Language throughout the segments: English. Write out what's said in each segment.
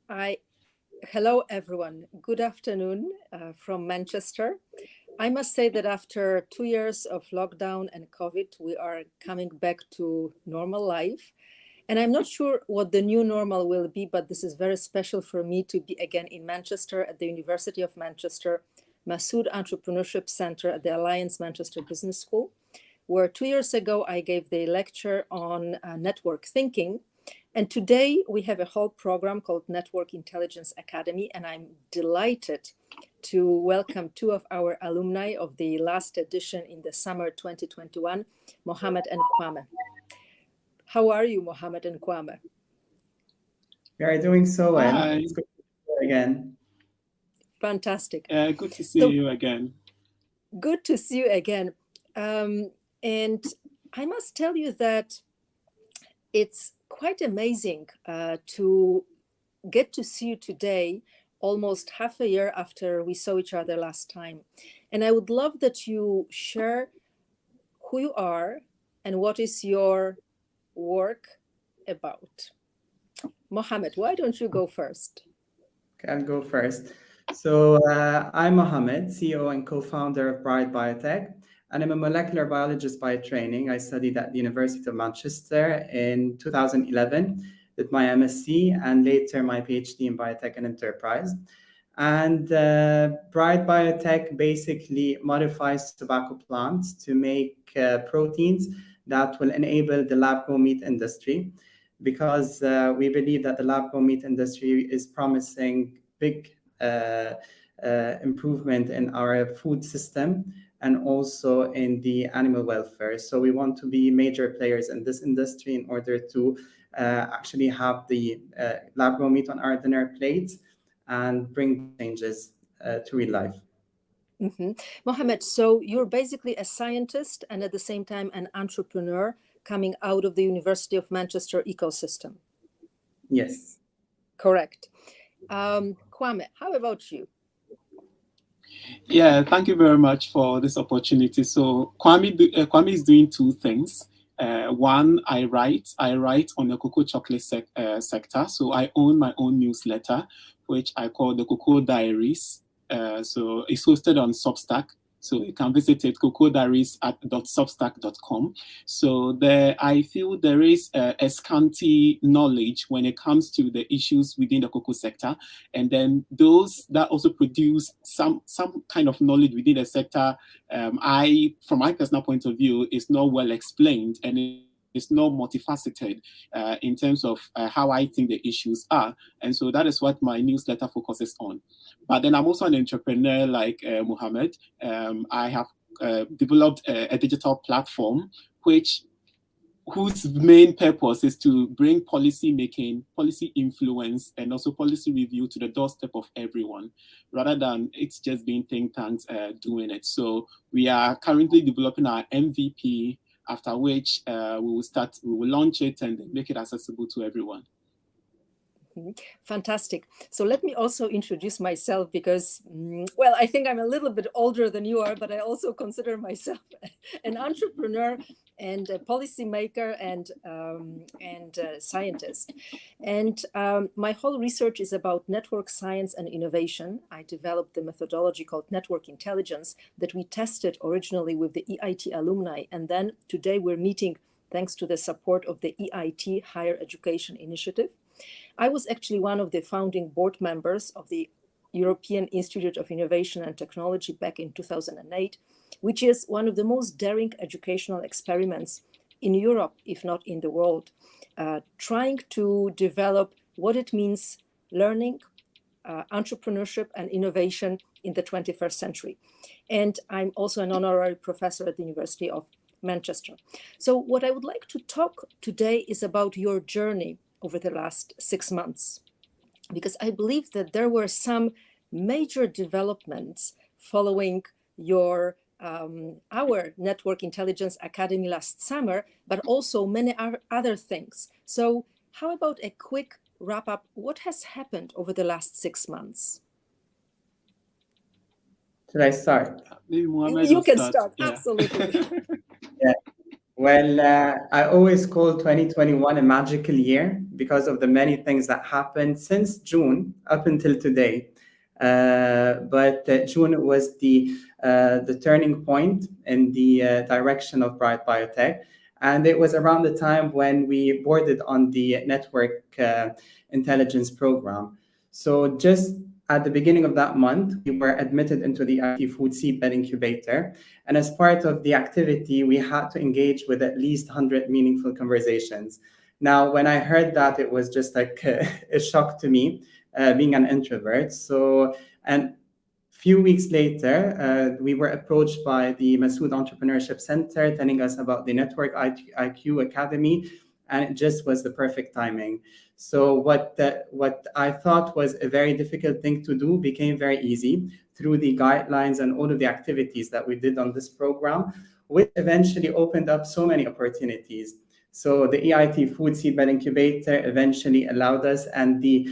Hello, everyone. Good afternoon from Manchester. I must say that after 2 years of lockdown and COVID, we are coming back to normal life. And I'm not sure what the new normal will be, but this is very special for me to be again in Manchester at the University of Manchester, Masood Entrepreneurship Centre at the Alliance Manchester Business School, where 2 years ago I gave the lecture on network thinking. And today we have a whole program called Network Intelligence Academy, and I'm delighted to welcome two of our alumni of the last edition in the summer 2021, Mohammad and Kwame. How are you, Mohammad and Kwame? We are doing so well. Hi. It's good to see you again. Fantastic. Good to see you again. Good to see you again. And I must tell you that it's quite amazing to get to see you today, almost half a year after we saw each other last time. And I would love that you share who you are and what is your work about. Mohammad, why don't you go first? Okay, I'll go first. So I'm Mohammad, CEO and co-founder of BrightBiotech, and I'm a molecular biologist by training. I studied at the University of Manchester in 2011, did my MSc and later my PhD in biotech and enterprise. And BrightBiotech basically modifies tobacco plants to make proteins that will enable the lab-grown meat industry, because we believe that the lab-grown meat industry is promising big improvement in our food system and also in the animal welfare. So we want to be major players in this industry in order to actually have the lab-grown meat on our dinner plates and bring changes to real life. Mm-hmm. Mohammad, so you're basically a scientist and at the same time an entrepreneur coming out of the University of Manchester ecosystem. Yes. Correct. Kwame, how about you? Yeah, thank you very much for this opportunity. So Kwame is doing two things. One, I write on the cocoa chocolate sector. So I own my own newsletter, which I call the Cocoa Diaries. So it's hosted on Substack. So you can visit it, cocodiaries.substack.com. So I feel there is a scanty knowledge when it comes to the issues within the cocoa sector. And then those that also produce some kind of knowledge within the sector, from my personal point of view, is not well explained and it's not multifaceted in terms of how I think the issues are. And so that is what my newsletter focuses on. But then I'm also an entrepreneur like Mohammad. I have developed a digital platform whose main purpose is to bring policy making, policy influence, and also policy review to the doorstep of everyone, rather than it's just being think tanks doing it. So we are currently developing our MVP, after which we will launch it and make it accessible to everyone. Fantastic. So let me also introduce myself because, well, I think I'm a little bit older than you are, but I also consider myself an entrepreneur and a policymaker and scientist. And my whole research is about network science and innovation. I developed the methodology called network intelligence that we tested originally with the EIT alumni. And then today we're meeting thanks to the support of the EIT Higher Education Initiative. I was actually one of the founding board members of the European Institute of Innovation and Technology back in 2008, which is one of the most daring educational experiments in Europe, if not in the world, trying to develop what it means learning, entrepreneurship and innovation in the 21st century. And I'm also an honorary professor at the University of Manchester. So what I would like to talk today is about your journey over the last 6 months, because I believe that there were some major developments following our Network Intelligence Academy last summer, but also many other things. So how about a quick wrap up? What has happened over the last 6 months? Should I start? Maybe Mohammad you can start. Yeah. Absolutely. Yeah. Well, I always call 2021 a magical year because of the many things that happened since June up until today. But June was the turning point in the direction of BrightBiotech. And it was around the time when we boarded on the network intelligence program. So just at the beginning of that month, we were admitted into the EIT Food Seedbed Incubator. And as part of the activity, we had to engage with at least 100 meaningful conversations. Now, when I heard that, it was just like a shock to me, being an introvert. So, and few weeks later, we were approached by the Masood Entrepreneurship Centre telling us about the Network IQ Academy, and it just was the perfect timing. So what I thought was a very difficult thing to do became very easy through the guidelines and all of the activities that we did on this program, which eventually opened up so many opportunities. So the EIT Food Seedbed Incubator eventually allowed us, and the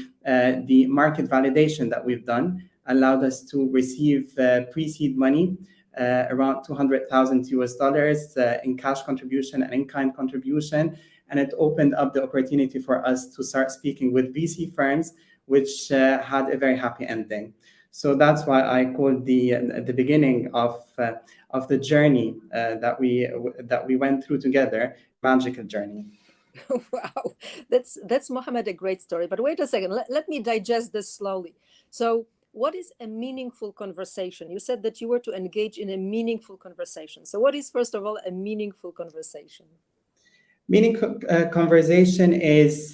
market validation that we've done allowed us to receive pre-seed money, around 200,000 US dollars in cash contribution and in-kind contribution. And it opened up the opportunity for us to start speaking with VC firms, which had a very happy ending. So that's why I called the beginning of the journey that we went through together, magical journey. Wow, that's Mohammad, a great story. But wait a second, let me digest this slowly. So what is a meaningful conversation? You said that you were to engage in a meaningful conversation. So what is, first of all, a meaningful conversation? Meaningful conversation is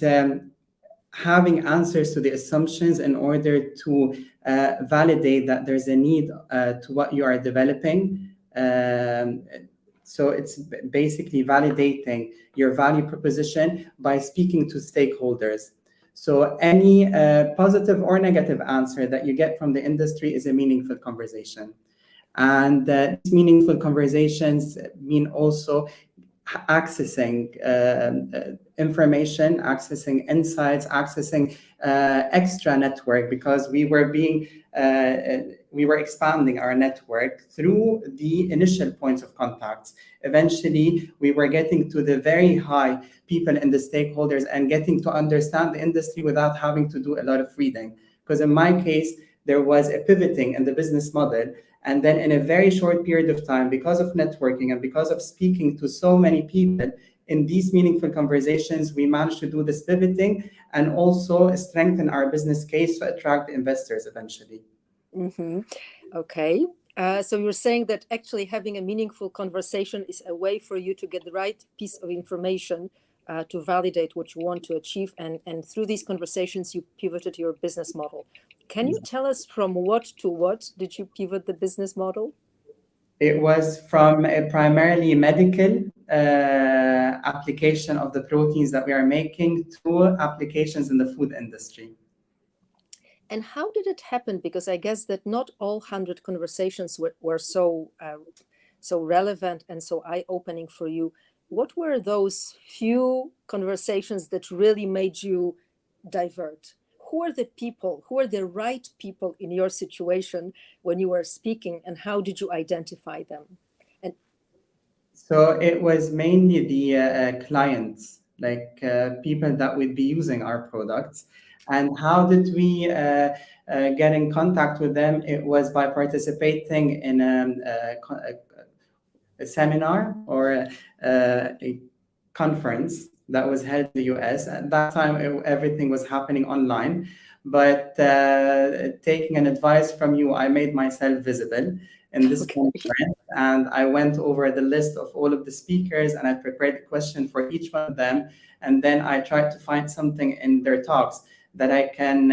having answers to the assumptions in order to validate that there's a need to what you are developing. So it's basically validating your value proposition by speaking to stakeholders. So any positive or negative answer that you get from the industry is a meaningful conversation. And these meaningful conversations mean also accessing information, accessing insights, accessing extra network, because we were expanding our network through the initial points of contacts. Eventually, we were getting to the very high people and the stakeholders and getting to understand the industry without having to do a lot of reading. Because in my case, there was a pivoting in the business model. And then in a very short period of time, because of networking and because of speaking to so many people in these meaningful conversations, we managed to do this pivoting and also strengthen our business case to attract investors eventually. Mm-hmm. Okay. So you're saying that actually having a meaningful conversation is a way for you to get the right piece of information to validate what you want to achieve. And through these conversations, you pivoted your business model. Can you tell us from what to what did you pivot the business model? It was from a primarily medical application of the proteins that we are making to applications in the food industry. And how did it happen? Because I guess that not all 100 conversations were so relevant and so eye-opening for you. What were those few conversations that really made you divert? Who are the people, who are the right people in your situation when you were speaking, and how did you identify them? And so it was mainly the clients, like people that would be using our products. And how did we get in contact with them? It was by participating in a seminar or a conference that was held in the US. At that time, everything was happening online. But taking an advice from you, I made myself visible in this conference, and I went over the list of all of the speakers, and I prepared a question for each one of them. And then I tried to find something in their talks that I can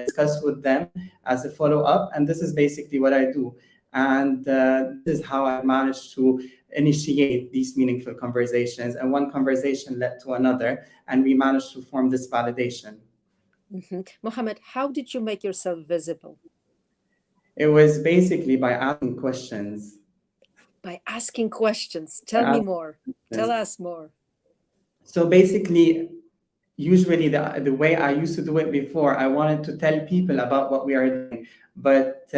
discuss with them as a follow-up. And this is basically what I do. And this is how I managed to initiate these meaningful conversations. And one conversation led to another, and we managed to form this validation. Mm-hmm. Mohammad, how did you make yourself visible? It was basically by asking questions. By asking questions. Tell me more. Tell us more. So basically, usually the way I used to do it before, I wanted to tell people about what we are doing. But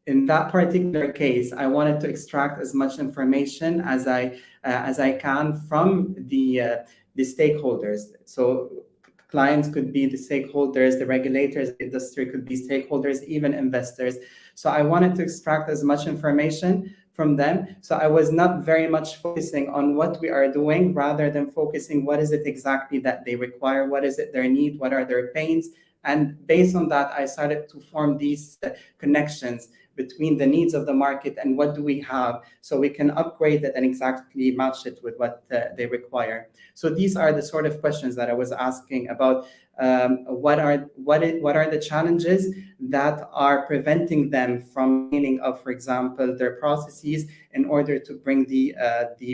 in that particular case, I wanted to extract as much information as I can from the stakeholders. So clients could be the stakeholders, the regulators, the industry could be stakeholders, even investors. So I wanted to extract as much information from them. So I was not very much focusing on what we are doing, rather than focusing what is it exactly that they require, what is it their need, what are their pains. And based on that, I started to form these connections between the needs of the market and what do we have, so we can upgrade it and exactly match it with what they require. So these are the sort of questions that I was asking about. What are the challenges that are preventing them from cleaning up, for example, their processes in order to bring the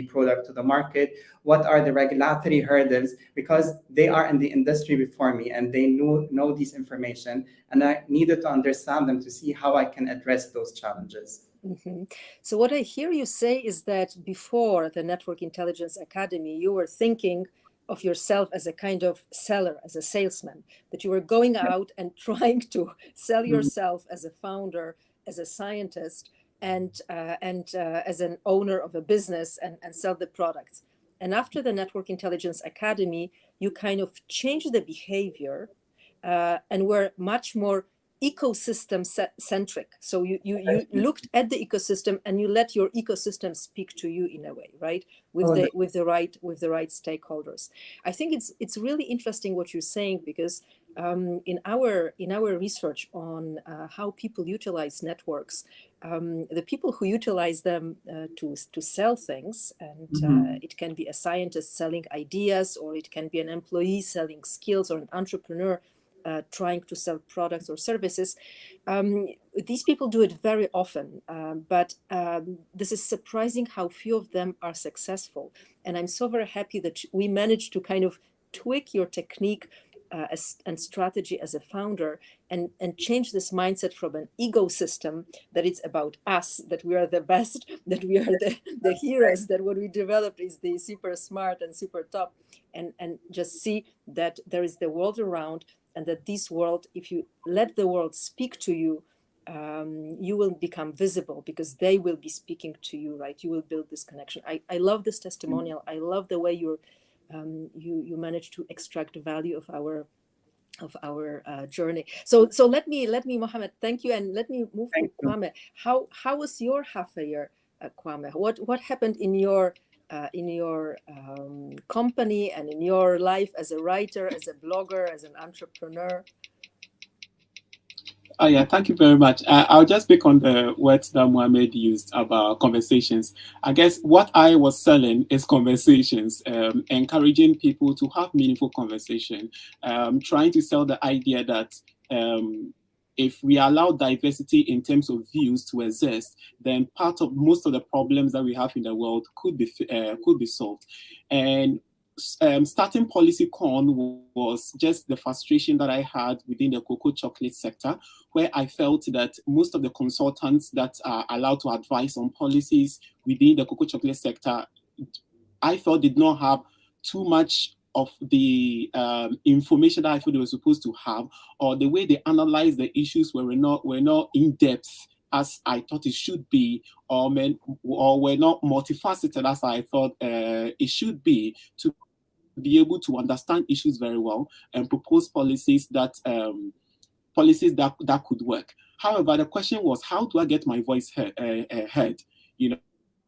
product to the market? What are the regulatory hurdles? Because they are in the industry before me and they know this information, and I needed to understand them to see how I can address those challenges. Mm-hmm. So what I hear you say is that before the Network Intelligence Academy, you were thinking of yourself as a kind of seller, as a salesman, that you were going out and trying to sell yourself as a founder, as a scientist, and as an owner of a business, and sell the products. And after the Network Intelligence Academy, you kind of changed the behavior and were much more ecosystem centric. So you looked at the ecosystem and you let your ecosystem speak to you in a way, right? With the right stakeholders. I think it's really interesting what you're saying, because in our research on how people utilize networks, the people who utilize them to sell things, and it can be a scientist selling ideas, or it can be an employee selling skills, or an entrepreneur trying to sell products or services. These people do it very often, but this is surprising how few of them are successful. And I'm so very happy that we managed to kind of tweak your technique and strategy as a founder, and change this mindset from an ecosystem, that it's about us, that we are the best, that we are the heroes, that what we developed is the super smart and super top, and just see that there is the world around, and that this world, if you let the world speak to you, you will become visible, because they will be speaking to you, right? You will build this connection. I love this testimonial. I love the way you managed to extract value of our journey. So let me, Mohammad, thank you, and let me move to Kwame. How was your half a year, Kwame? What happened in your company and in your life as a writer, as a blogger, as an entrepreneur? Oh yeah, thank you very much. I'll just pick on the words that Mohammad used about conversations. I guess what I was selling is conversations, encouraging people to have meaningful conversation, trying to sell the idea that if we allow diversity in terms of views to exist, then most of the problems that we have in the world could be solved. And starting PolicyCON was just the frustration that I had within the cocoa chocolate sector, where I felt that most of the consultants that are allowed to advise on policies within the cocoa chocolate sector, I felt did not have too much of the information that I thought they were supposed to have, or the way they analyzed the issues were not in depth as I thought it should be, or were not multifaceted as I thought it should be, to be able to understand issues very well and propose policies that could work. However, the question was, how do I get my voice heard? You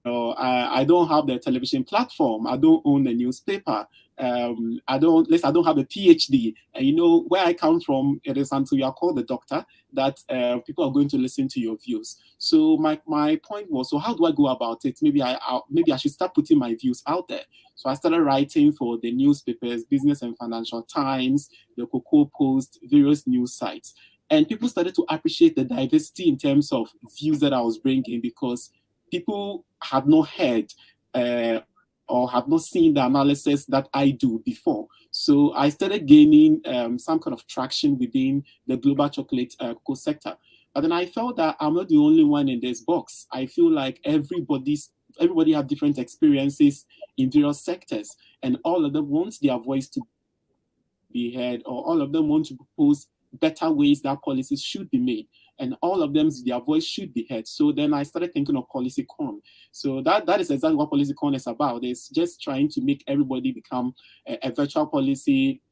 know, I don't have the television platform. I don't own a newspaper. I don't have a PhD. And you know, where I come from, it is until you are called the doctor that people are going to listen to your views. So my point was, so how do I go about it? Maybe I should start putting my views out there. So I started writing for the newspapers, Business and Financial Times, the Cocoa Post, various news sites. And people started to appreciate the diversity in terms of views that I was bringing, because people had not heard or had not seen the analysis that I do before. So I started gaining some kind of traction within the global chocolate cocoa sector. But then I felt that I'm not the only one in this box. I feel like everybody have different experiences in various sectors, and all of them want their voice to be heard, or all of them want to propose better ways that policies should be made. and all of them, their voice should be heard. So then I started thinking of PolicyCON. So that is exactly what PolicyCON is about. It's just trying to make everybody become a virtual policy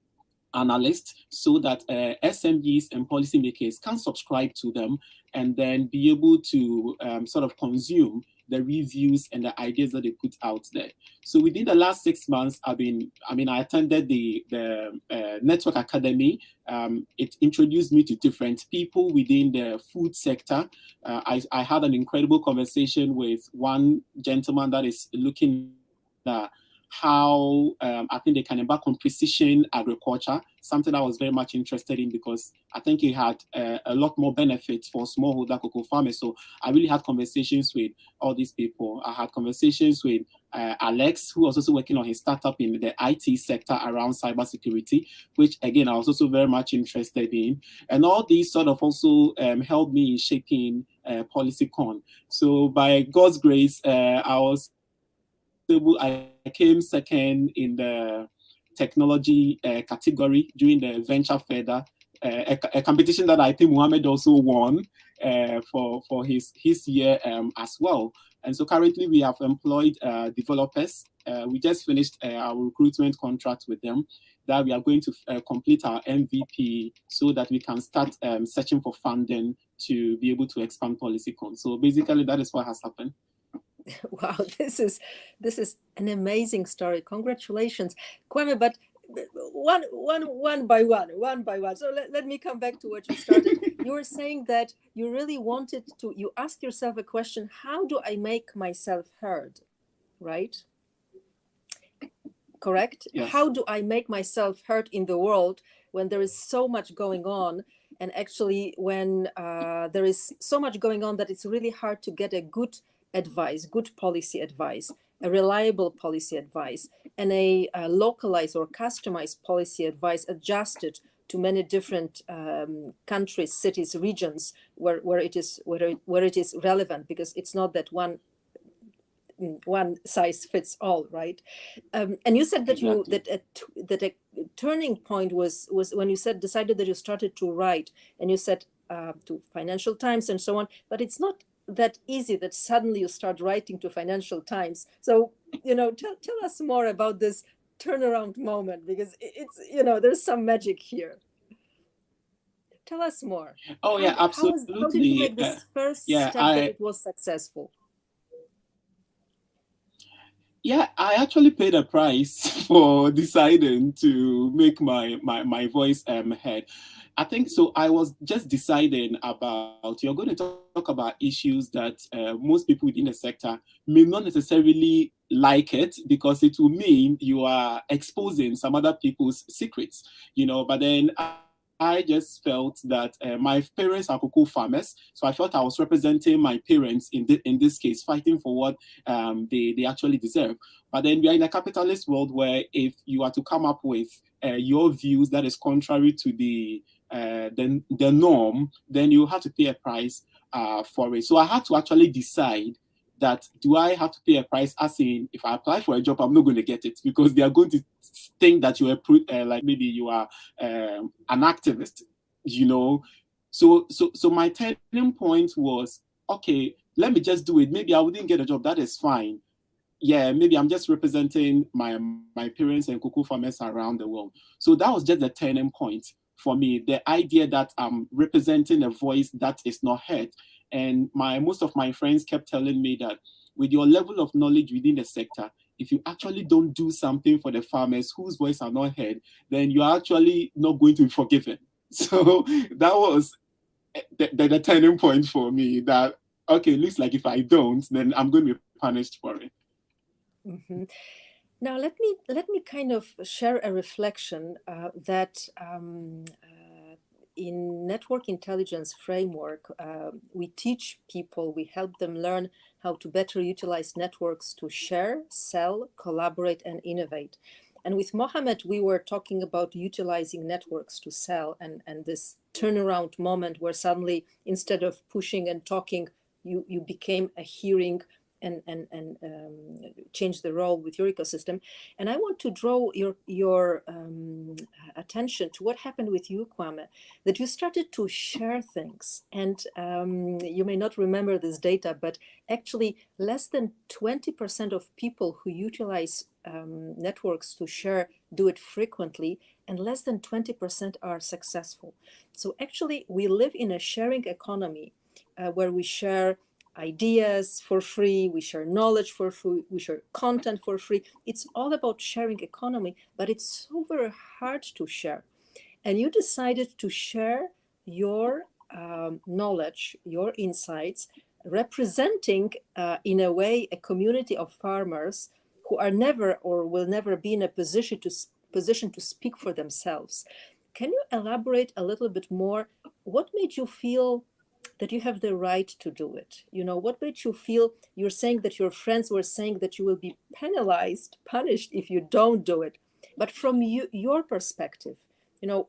analyst, so that SMEs and policymakers can subscribe to them and then be able to sort of consume the reviews and the ideas that they put out there. So within the last 6 months, I attended the Network Academy. It introduced me to different people within the food sector. I had an incredible conversation with one gentleman that is looking at how I think they can embark on precision agriculture, something I was very much interested in because I think it had a lot more benefits for smallholder cocoa farmers. So I really had conversations with all these people. I had conversations with Alex, who was also working on his startup in the IT sector around cybersecurity, which again, I was also very much interested in. And all these sort of also helped me in shaping PolicyCON. So by God's grace, I came second in the technology category during the Venture Feder, a competition that I think Mohammad also won for his year as well. And so currently we have employed developers. We just finished our recruitment contract with them, that we are going to complete our MVP so that we can start searching for funding to be able to expand PolicyCON. So basically that is what has happened. Wow, this is an amazing story. Congratulations, Kwame. But one by one. So let me come back to what you started. You were saying that you really wanted to. You asked yourself a question: how do I make myself heard? Right? Correct. Yes. How do I make myself heard in the world when there is so much going on? And actually, when there is so much going on that it's really hard to get a good advice, good policy advice, a reliable policy advice, and a localized or customized policy advice adjusted to many different countries, cities, regions where it is relevant, because it's not that one size fits all, right? And you said that Exactly. that a turning point was when you decided that you started to write, and you said to Financial Times and so on. But it's not that easy that suddenly you start writing to Financial Times. So tell us more about this turnaround moment, because it's there's some magic here. Tell us more. Oh yeah, absolutely. How did you make this first step that it was successful? Yeah, I actually paid a price for deciding to make my voice heard. I think so. I was just deciding about, you're going to talk about issues that most people within the sector may not necessarily like it, because it will mean you are exposing some other people's secrets, but then I just felt that my parents are cocoa farmers, so I felt I was representing my parents in this case, fighting for what they actually deserve. But then we are in a capitalist world where if you are to come up with your views that is contrary to the norm, then you have to pay a price for it. So I had to actually decide that, do I have to pay a price, as in, if I apply for a job, I'm not going to get it, because they are going to think that you are like maybe you are an activist, So my turning point was, okay, let me just do it. Maybe I wouldn't get a job. That is fine. Yeah, maybe I'm just representing my parents and cocoa farmers around the world. So that was just the turning point for me. The idea that I'm representing a voice that is not heard. And most of my friends kept telling me that with your level of knowledge within the sector, if you actually don't do something for the farmers whose voice are not heard, then you're actually not going to be forgiven. So that was the turning point for me, that, okay, looks like if I don't, then I'm going to be punished for it. Mm-hmm. Now, let me kind of share a reflection that in network intelligence framework, we teach people, we help them learn how to better utilize networks to share, sell, collaborate, and innovate. And with Mohammad, we were talking about utilizing networks to sell, and this turnaround moment where suddenly, instead of pushing and talking, you became a hearing change the role with your ecosystem. And I want to draw your attention to what happened with you, Kwame, that you started to share things. And you may not remember this data, but actually less than 20% of people who utilize networks to share do it frequently, and less than 20% are successful. So actually, we live in a sharing economy where we share ideas for free, we share knowledge for free, we share content for free. It's all about sharing economy, but it's so very hard to share. And you decided to share your knowledge, your insights, representing in a way a community of farmers who are never or will never be in a position to speak for themselves. Can you elaborate a little bit more? What made you feel that you have the right to do it? You know, what made you feel, you're saying that your friends were saying that you will be penalized, punished if you don't do it. But from your perspective, you know,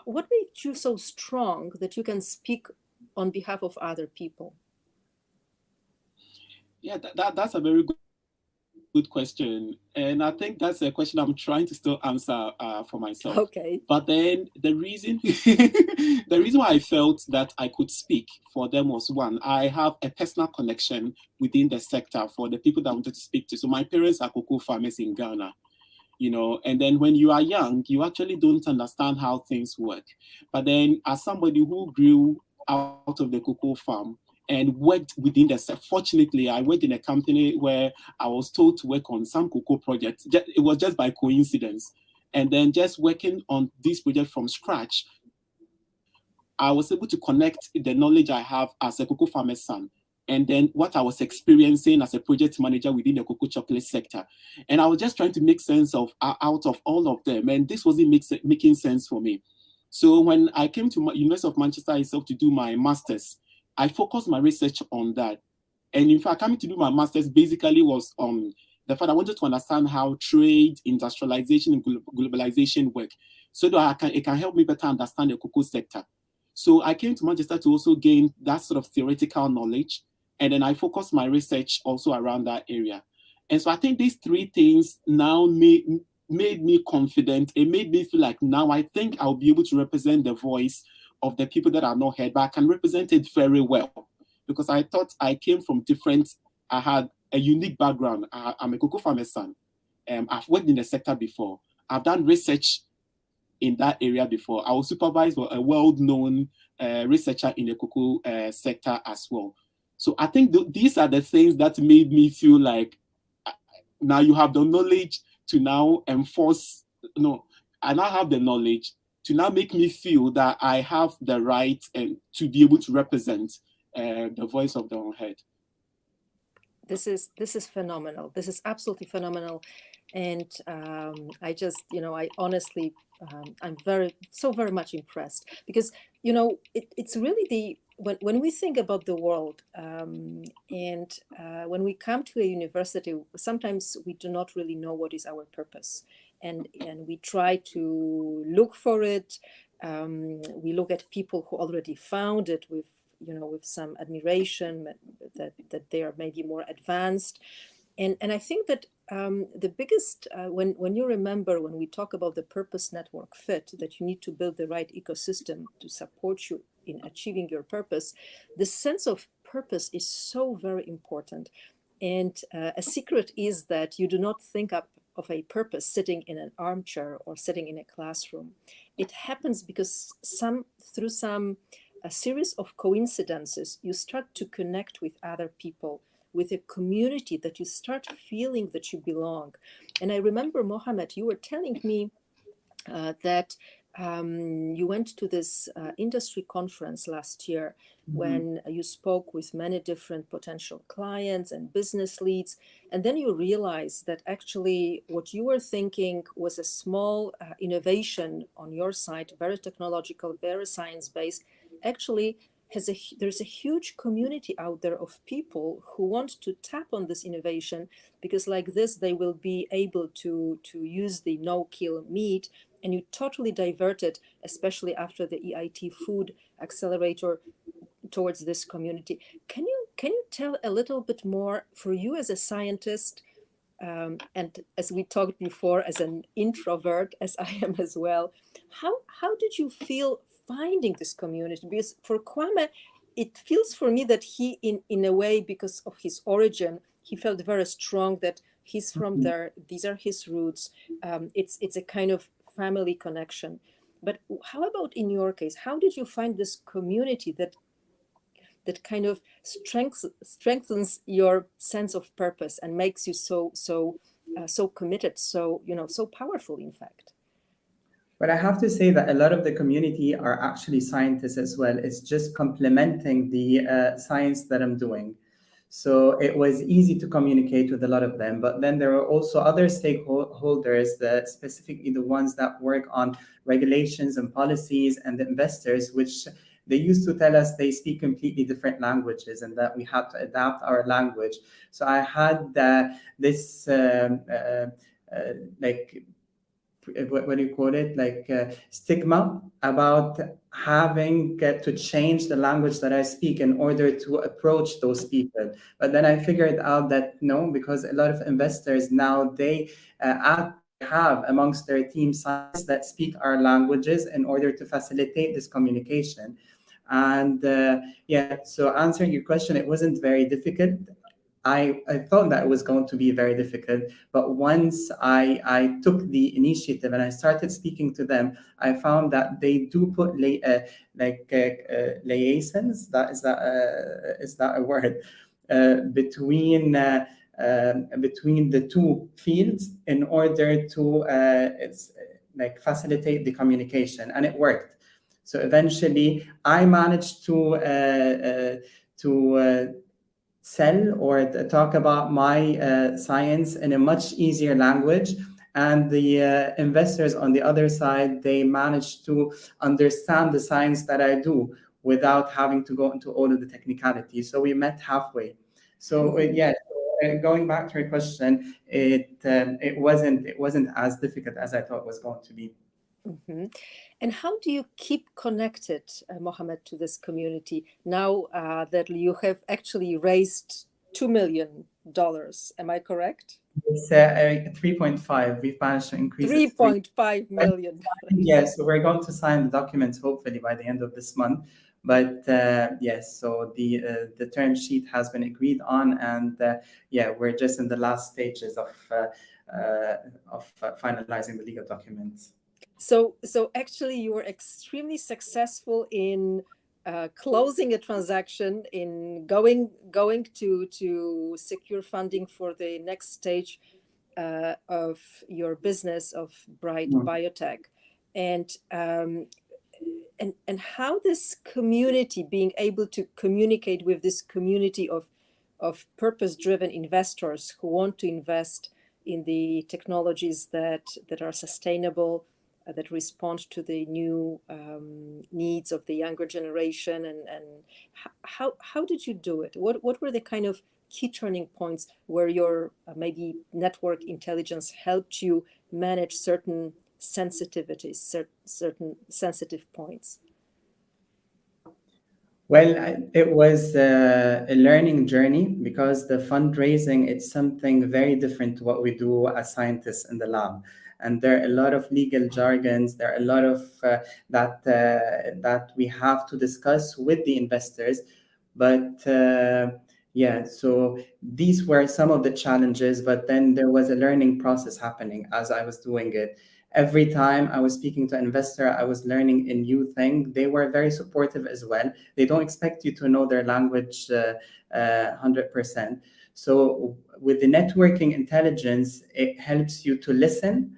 what made you so strong that you can speak on behalf of other people? Yeah, that's a very good question. And I think that's a question I'm trying to still answer for myself. Okay. But then the reason the reason why I felt that I could speak for them was, one, I have a personal connection within the sector for the people that I wanted to speak to. So my parents are cocoa farmers in Ghana, you know, and then when you are young, you actually don't understand how things work. But then as somebody who grew out of the cocoa farm and worked within the sector, fortunately, I worked in a company where I was told to work on some cocoa projects. It was just by coincidence. And then just working on this project from scratch, I was able to connect the knowledge I have as a cocoa farmer's son, and then what I was experiencing as a project manager within the cocoa chocolate sector. And I was just trying to make sense of out of all of them, and this wasn't making sense for me. So when I came to University of Manchester itself to do my master's, I focused my research on that. And in fact, coming to do my master's basically was on the fact I wanted to understand how trade, industrialization, and globalization work, so that it can help me better understand the cocoa sector. So I came to Manchester to also gain that sort of theoretical knowledge. And then I focused my research also around that area. And so I think these three things now made me confident. It made me feel like now I think I'll be able to represent the voice of the people that are not heard, but I can represent it very well. Because I thought I came from I had a unique background. I'm a cocoa farmer's son. I've worked in the sector before. I've done research in that area before. I was supervised by a well-known researcher in the cocoa sector as well. So I think these are the things that made me feel like now you have the knowledge to now enforce, I now have the knowledge to now make me feel that I have the right to be able to represent the voice of the unheard. This is phenomenal. This is absolutely phenomenal. And I just, I honestly, I'm very much impressed because, it's really when we think about the world and when we come to a university, sometimes we do not really know what is our purpose. And we try to look for it. We look at people who already found it with some admiration that they are maybe more advanced. And I think that the biggest, when you remember, when we talk about the purpose network fit, that you need to build the right ecosystem to support you in achieving your purpose, the sense of purpose is so very important. And a secret is that you do not think of a purpose sitting in an armchair or sitting in a classroom. It happens because through a series of coincidences, you start to connect with other people, with a community, that you start feeling that you belong. And I remember, Mohammad, you were telling me that you went to this industry conference last year when you spoke with many different potential clients and business leads. And then you realized that actually what you were thinking was a small innovation on your side, very technological, very science-based, actually there's a huge community out there of people who want to tap on this innovation, because like this, they will be able to use the no-kill meat, and you totally diverted, especially after the EIT Food Accelerator, towards this community. Can you can you tell a little bit more, for you as a scientist, and as we talked before, as an introvert, as I am as well, how did you feel finding this community? Because for Kwame, it feels for me that he, in a way, because of his origin, he felt very strong that he's from there. These are his roots. It's a kind of family connection. But how about in your case? How did you find this community that kind of strengthens your sense of purpose and makes you so committed, so powerful, in fact? But I have to say that a lot of the community are actually scientists as well. It's just complementing the science that I'm doing. So it was easy to communicate with a lot of them. But then there are also other stakeholders, specifically the ones that work on regulations and policies, and the investors, which they used to tell us they speak completely different languages and that we had to adapt our language. So I had this like, what do you call it, like stigma about having to change the language that I speak in order to approach those people. But then I figured out that no, because a lot of investors now, they have amongst their team scientists that speak our languages in order to facilitate this communication. And yeah, so answering your question, it wasn't very difficult. I thought that it was going to be very difficult, but once I took the initiative and I started speaking to them, I found that they do put liaisons. Is that a word? Between the two fields in order to facilitate the communication, and it worked. So eventually, I managed to sell or talk about my science in a much easier language. And the investors on the other side, they managed to understand the science that I do without having to go into all of the technicalities. So we met halfway. So yeah, going back to your question, it wasn't as difficult as I thought it was going to be. Mm-hmm. And how do you keep connected, Mohammad, to this community now that you have actually raised $2 million? Am I correct? It's 3.5. We've managed to increase 3.5 million. Yes, so we're going to sign the documents hopefully by the end of this month. But yes, so the term sheet has been agreed on, and yeah, we're just in the last stages of finalizing the legal documents. So actually, you were extremely successful in closing a transaction, in going to secure funding for the next stage of your business of BrightBiotech, and how this community, being able to communicate with this community of purpose-driven investors who want to invest in the technologies that are sustainable, that respond to the new needs of the younger generation, and how did you do it? What were the kind of key turning points where your maybe network intelligence helped you manage certain sensitivities, certain sensitive points? Well, it was a learning journey, because the fundraising, it's something very different to what we do as scientists in the lab. And there are a lot of legal jargons. There are a lot of that we have to discuss with the investors. But yeah, so these were some of the challenges. But then there was a learning process happening as I was doing it. Every time I was speaking to an investor, I was learning a new thing. They were very supportive as well. They don't expect you to know their language 100%. So with the networking intelligence, it helps you to listen.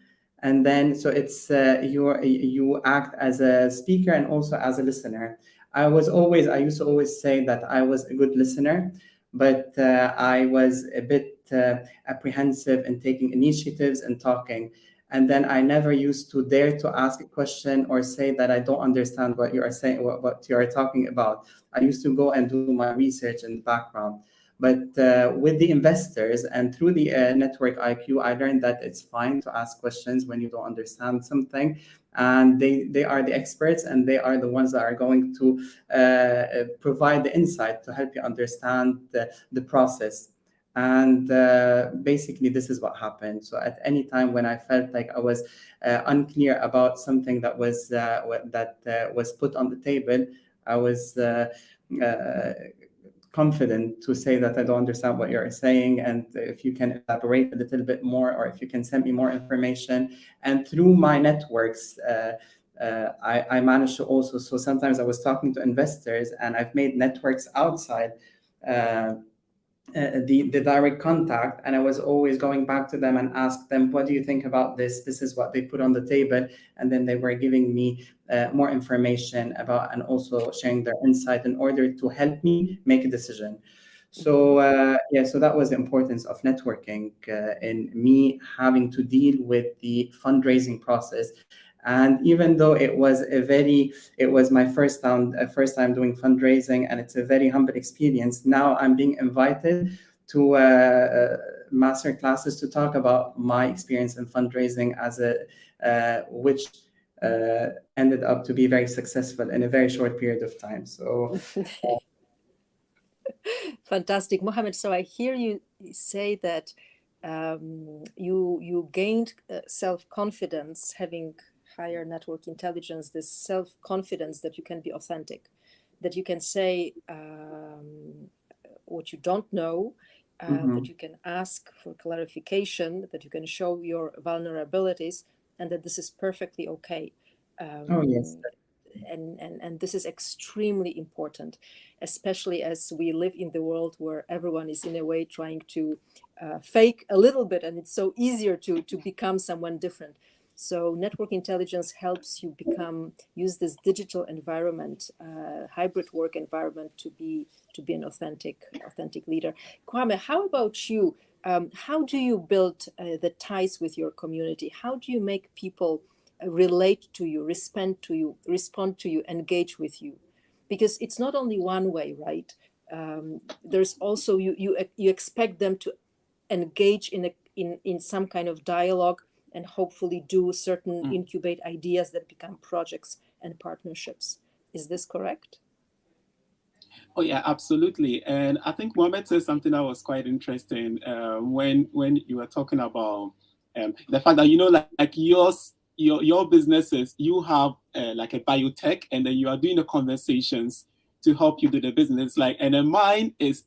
And then, so it's you act as a speaker and also as a listener. I used to always say that I was a good listener, but I was a bit apprehensive in taking initiatives and talking. And then I never used to dare to ask a question or say that I don't understand what you are saying, what you are talking about. I used to go and do my research in the background. But with the investors and through the network IQ, I learned that it's fine to ask questions when you don't understand something. and they are the experts, and they are the ones that are going to provide the insight to help you understand the process. And basically, this is what happened. So at any time when I felt like I was unclear about something that was put on the table, I was confident to say that I don't understand what you're saying, and if you can elaborate a little bit more, or if you can send me more information. And through my networks, I managed to also, so sometimes I was talking to investors, and I've made networks outside the direct contact, and I was always going back to them and ask them, what do you think about this? This is what they put on the table. And then they were giving me more information about, and also sharing their insight in order to help me make a decision. So so that was the importance of networking in me having to deal with the fundraising process. And even though it was my first time doing fundraising, and it's a very humble experience, now I'm being invited to master classes to talk about my experience in fundraising which ended up to be very successful in a very short period of time. So fantastic, Mohammad. So I hear you say that you gained self-confidence, having higher network intelligence, this self-confidence that you can be authentic, that you can say what you don't know, that you can ask for clarification, that you can show your vulnerabilities, and that this is perfectly okay. oh yes. And this is extremely important, especially as we live in the world where everyone is in a way trying to fake a little bit, and it's so easier to become someone different. So network intelligence helps you use this digital environment, hybrid work environment, to be an authentic leader. Kwame, how about you? How do you build the ties with your community? How do you make people relate to you, respond to you, engage with you? Because it's not only one way, right? There's also you expect them to engage in some kind of dialogue, and hopefully do certain incubate ideas that become projects and partnerships. Is this correct? Oh yeah, absolutely. And I think Mohammad said something that was quite interesting when you were talking about the fact that, like your businesses, you have like a biotech, and then you are doing the conversations to help you do the business. And then mine is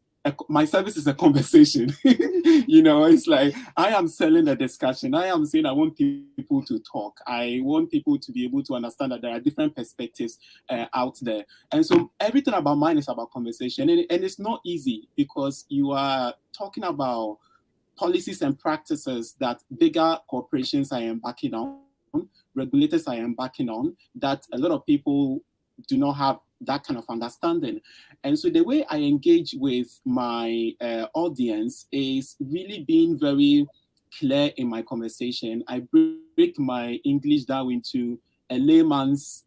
my service is a conversation. It's like I am selling a discussion. I am saying I want people to talk. I want people to be able to understand that there are different perspectives out there. And so everything about mine is about conversation. And it's not easy, because you are talking about policies and practices that bigger corporations are embarking on, regulators are embarking on, that a lot of people do not have that kind of understanding. And so the way I engage with my audience is really being very clear in my conversation. I break my English down into a layman's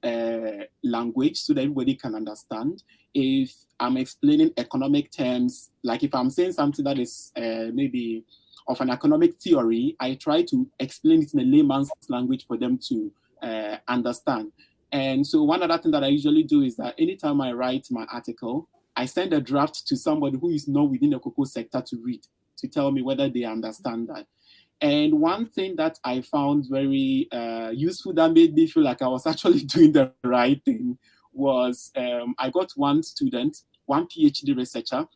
language so that everybody can understand. If I'm explaining economic terms, like if I'm saying something that is maybe of an economic theory, I try to explain it in a layman's language for them to understand. And so one other thing that I usually do is that anytime I write my article, I send a draft to somebody who is not within the cocoa sector to read, to tell me whether they understand that. And one thing that I found very useful that made me feel like I was actually doing the right thing was I got one student, one PhD researcher,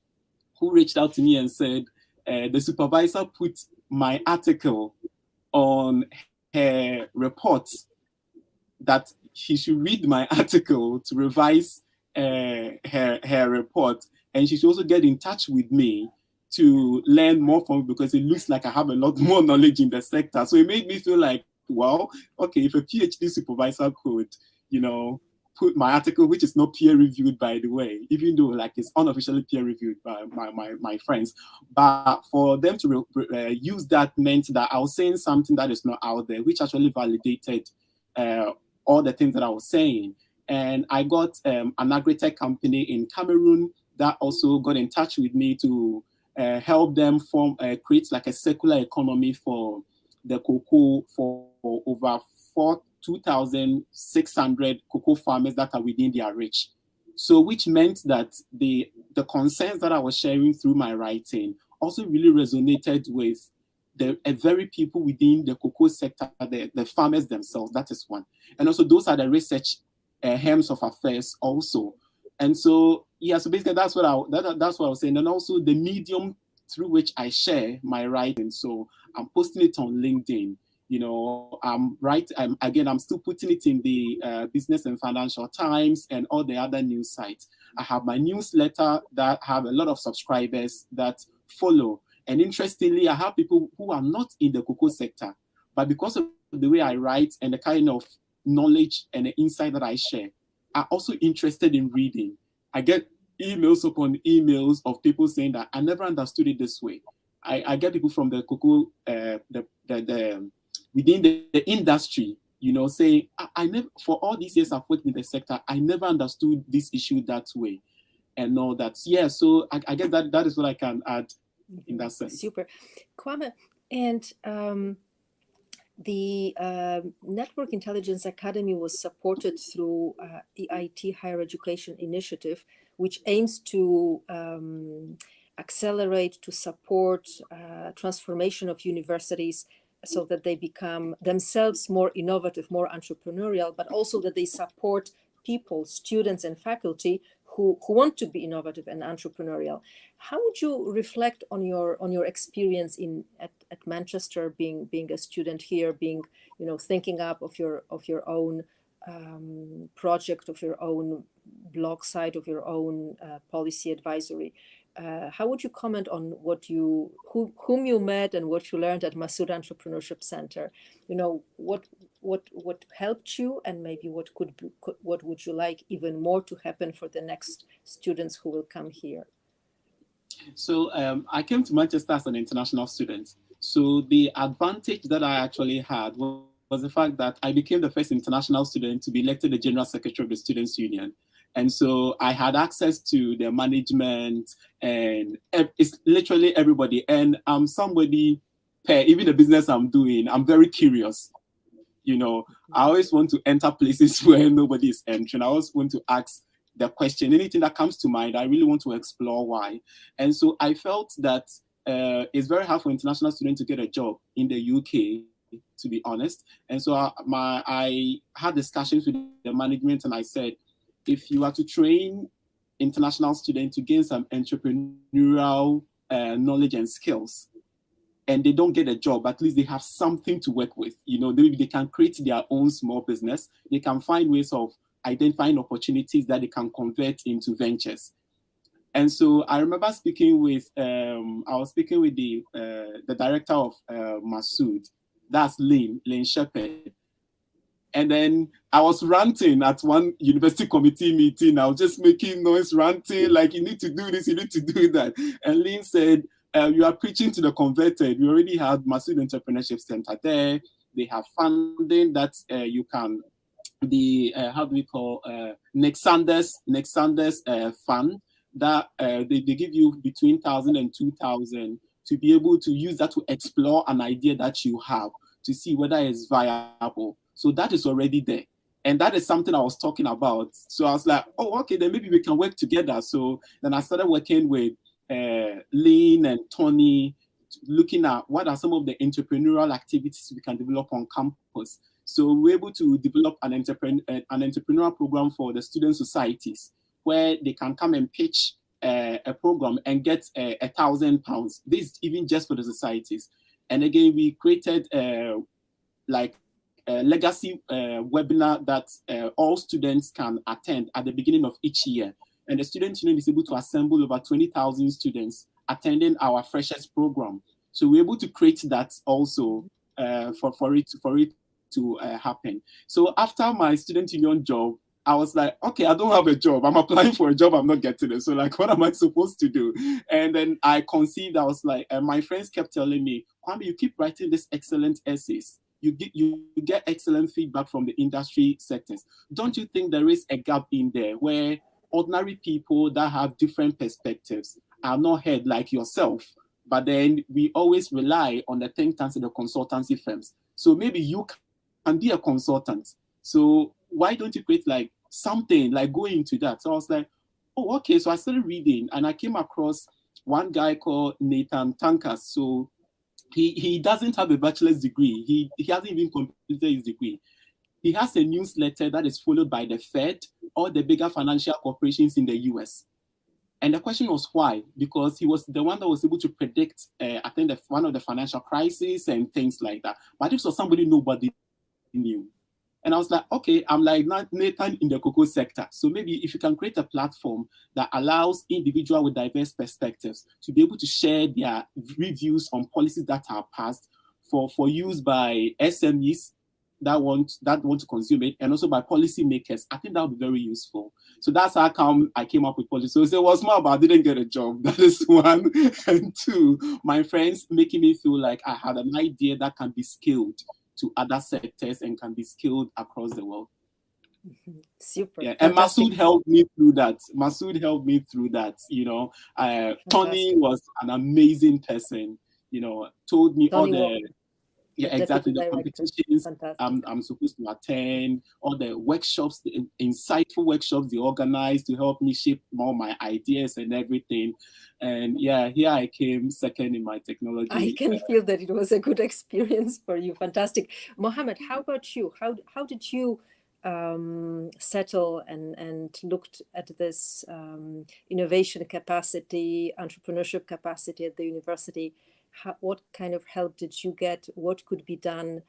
who reached out to me and said, the supervisor put my article on her report, that she should read my article to revise her report, and she should also get in touch with me to learn more from me, because it looks like I have a lot more knowledge in the sector. So it made me feel like, well, okay, if a PhD supervisor could, put my article, which is not peer reviewed, by the way, even though like it's unofficially peer reviewed by my friends, but for them to use that meant that I was saying something that is not out there, which actually validated all the things that I was saying. And I got an agri-tech company in Cameroon that also got in touch with me to help them create like a circular economy for the cocoa for over 2,600 cocoa farmers that are within their reach. So which meant that the concerns that I was sharing through my writing also really resonated with the very people within the cocoa sector, the farmers themselves. That is one. And also those are the research hems of affairs also. And so, yeah, so basically that's what I was saying. And also the medium through which I share my writing. So I'm posting it on LinkedIn. You know, I'm still putting it in the Business and Financial Times and all the other news sites. I have my newsletter that have a lot of subscribers that follow. And interestingly, I have people who are not in the cocoa sector, but because of the way I write and the kind of knowledge and the insight that I share, are also interested in reading. I get emails upon emails of people saying that I never understood it this way. I get people from the cocoa, within the industry, you know, saying, I never, for all these years I've worked in the sector, I never understood this issue that way and all that. Yeah, so I guess that is what I can add in that sense. Super. Kwame, and the Network Intelligence Academy was supported through EIT Higher Education Initiative, which aims to accelerate, to support transformation of universities so that they become themselves more innovative, more entrepreneurial, but also that they support people, students and faculty who want to be innovative and entrepreneurial. How would you reflect on your experience at Manchester, being a student here, being, you know, thinking up of your own project, of your own blog site, of your own policy advisory? How would you comment on whom you met and what you learned at Masood Entrepreneurship Centre? You know, what helped you, and maybe what would you like even more to happen for the next students who will come here? So I came to Manchester as an international student. So the advantage that I actually had was the fact that I became the first international student to be elected the General Secretary of the Students' Union. And so I had access to their management, and it's literally everybody. And I'm somebody, even the business I'm doing, I'm very curious. You know, I always want to enter places where nobody is entering. I always want to ask the question, anything that comes to mind, I really want to explore why. And so I felt that it's very hard for international students to get a job in the UK, to be honest. And so I had discussions with the management, and I said, if you are to train international students to gain some entrepreneurial knowledge and skills, and they don't get a job, at least they have something to work with. You know, maybe they can create their own small business. They can find ways of identifying opportunities that they can convert into ventures. And so I remember speaking with, I was speaking with the director of Masood, that's Lynn Shepherd. And then I was ranting at one university committee meeting. I was just making noise, ranting, like, you need to do this, you need to do that. And Lynn said, you are preaching to the converted. We already have Masood Entrepreneurship Centre there. They have funding that you can, how do we call, Nick Sanders fund, that they give you between 1,000 and 2,000 to be able to use that to explore an idea that you have, to see whether it's viable. So that is already there. And that is something I was talking about. So I was like, oh, okay, then maybe we can work together. So then I started working with Lynn and Tony, looking at what are some of the entrepreneurial activities we can develop on campus. So we're able to develop an entrepreneurial program for the student societies, where they can come and pitch a program and get £1,000. This is even just for the societies. And again, we created like a legacy webinar that all students can attend at the beginning of each year. And the student union is able to assemble over 20,000 students attending our freshers program. So we're able to create that also for it to happen. So after my student union job, I was like, okay, I don't have a job. I'm applying for a job. I'm not getting it. So like, what am I supposed to do? And then I conceived, I was like, my friends kept telling me, Kwame, you keep writing these excellent essays. You get excellent feedback from the industry sectors. Don't you think there is a gap in there where ordinary people that have different perspectives are not heard like yourself, but then we always rely on the think tanks and the consultancy firms? So maybe you and be a consultant. So why don't you create like something like go into that? So I was like, oh, okay. So I started reading, and I came across one guy called Nathan Tankas. So he doesn't have a bachelor's degree. He hasn't even completed his degree. He has a newsletter that is followed by the Fed, all the bigger financial corporations in the US. And the question was why? Because he was the one that was able to predict, I think, one of the financial crises and things like that. But this was somebody nobody knew. And I was like, okay, I'm like Nathan in the cocoa sector. So maybe if you can create a platform that allows individuals with diverse perspectives to be able to share their reviews on policies that are passed for use by SMEs that want to consume it, and also by policymakers, I think that would be very useful. So that's how I came up with policy. So it was more about I didn't get a job. That is one. And two, my friends making me feel like I had an idea that can be scaled to other sectors and can be scaled across the world. Super. Yeah, and Masood helped me through that. You know, Tony was an amazing person. You know, told me Tony all the exactly the competitions I'm supposed to attend, all the workshops, the insightful workshops they organized to help me shape all my ideas and everything. And yeah, here I came second in my technology. I can feel that it was a good experience for you. Fantastic. Mohammad, how about you? How did you settle and looked at this innovation capacity, entrepreneurship capacity at the university? What kind of help did you get? What could be done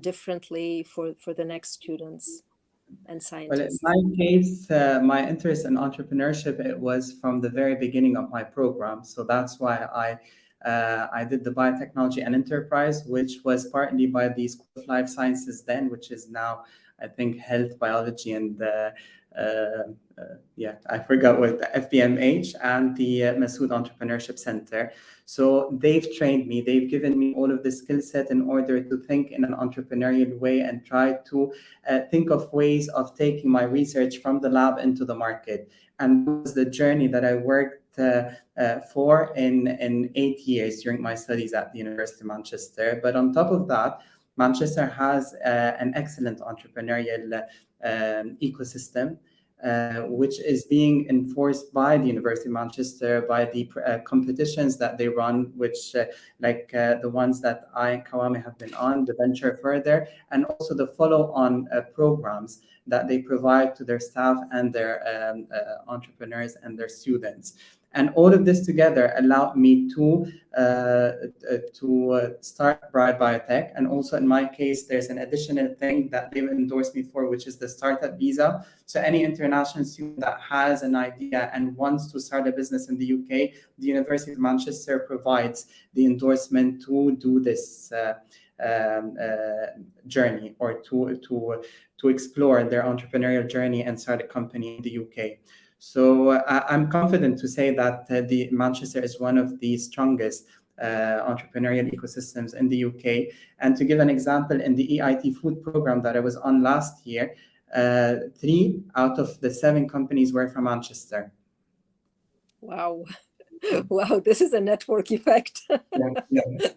differently for the next students and scientists? Well, in my case, my interest in entrepreneurship, it was from the very beginning of my program. So that's why I did the biotechnology and enterprise, which was partly by the School of Life Sciences then, which is now, I think, health, biology, and I forgot what, the FBMH and the Masood Entrepreneurship Centre. So they've trained me, they've given me all of the skill set in order to think in an entrepreneurial way and try to think of ways of taking my research from the lab into the market. And that was the journey that I worked for in 8 years during my studies at the University of Manchester. But on top of that, Manchester has an excellent entrepreneurial ecosystem, which is being enforced by the University of Manchester, by the competitions that they run, which like the ones that I and Kwame have been on, the Venture Further, and also the follow-on programs that they provide to their staff and their entrepreneurs and their students. And all of this together allowed me to start BrightBiotech. And also in my case, there's an additional thing that they've endorsed me for, which is the startup visa. So any international student that has an idea and wants to start a business in the UK, the University of Manchester provides the endorsement to do this journey, or to explore their entrepreneurial journey and start a company in the UK. So I'm confident to say that the Manchester is one of the strongest entrepreneurial ecosystems in the UK. And to give an example, in the EIT food program that I was on last year, 3 out of the 7 companies were from Manchester. Wow. Wow, this is a network effect. Yeah.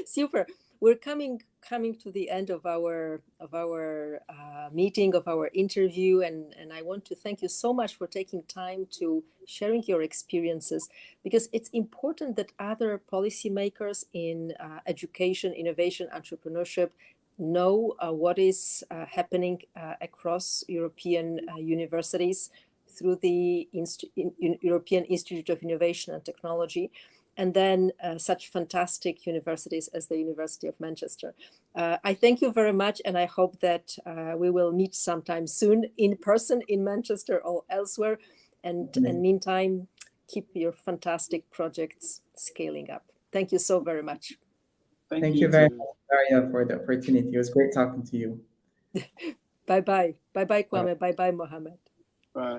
Super. We're coming to the end of our meeting, of our interview, and I want to thank you so much for taking time to sharing your experiences, because it's important that other policymakers in education, innovation, entrepreneurship know what is happening across European universities through the European Institute of Innovation and Technology, and then such fantastic universities as the University of Manchester. I thank you very much, and I hope that we will meet sometime soon in person in Manchester or elsewhere. And meantime, keep your fantastic projects scaling up. Thank you so very much. Thank you very much, Daria, for the opportunity. It was great talking to you. Bye-bye. Bye-bye, Kwame. Bye-bye, Mohammad. Bye.